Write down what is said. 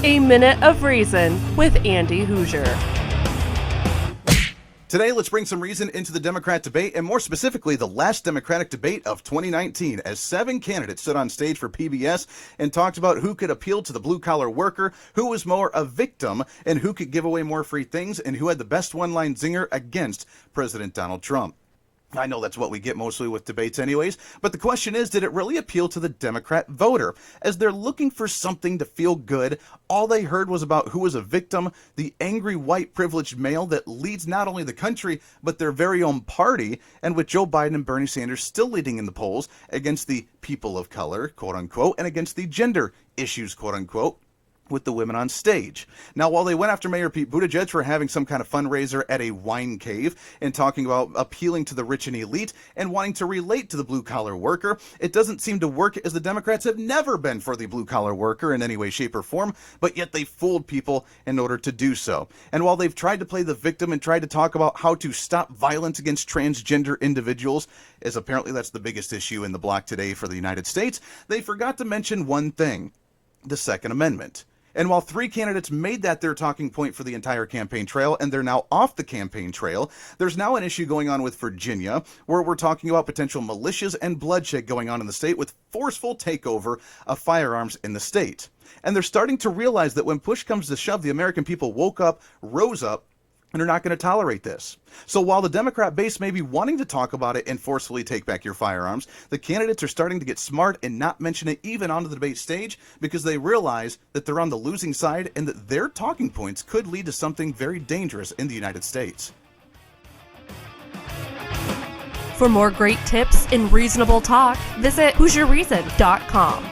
A Minute of Reason with Andy Hoosier. Today, let's bring some reason into the Democrat debate, and more specifically, the last Democratic debate of 2019, as 7 candidates stood on stage for PBS and talked about who could appeal to the blue-collar worker, who was more a victim, and who could give away more free things, and who had the best one-line zinger against President Donald Trump. I know that's what we get mostly with debates anyways, but the question is, did it really appeal to the Democrat voter? As they're looking for something to feel good, all they heard was about who was a victim, the angry white privileged male that leads not only the country, but their very own party, and with Joe Biden and Bernie Sanders still leading in the polls against the people of color, quote unquote, and against the gender issues, quote unquote, with the women on stage. Now, while they went after Mayor Pete Buttigieg for having some kind of fundraiser at a wine cave and talking about appealing to the rich and elite and wanting to relate to the blue-collar worker, it doesn't seem to work, as the Democrats have never been for the blue-collar worker in any way, shape, or form, but yet they fooled people in order to do so. And while they've tried to play the victim and tried to talk about how to stop violence against transgender individuals, as apparently that's the biggest issue in the block today for the United States, they forgot to mention one thing: the Second Amendment. And while 3 candidates made that their talking point for the entire campaign trail, and they're now off the campaign trail, there's now an issue going on with Virginia, where we're talking about potential militias and bloodshed going on in the state with forceful takeover of firearms in the state. And they're starting to realize that when push comes to shove, the American people woke up, rose up, and are not going to tolerate this. So while the Democrat base may be wanting to talk about it and forcefully take back your firearms, the candidates are starting to get smart and not mention it even onto the debate stage, because they realize that they're on the losing side and that their talking points could lead to something very dangerous in the United States. For more great tips and reasonable talk, visit HoosierReason.com.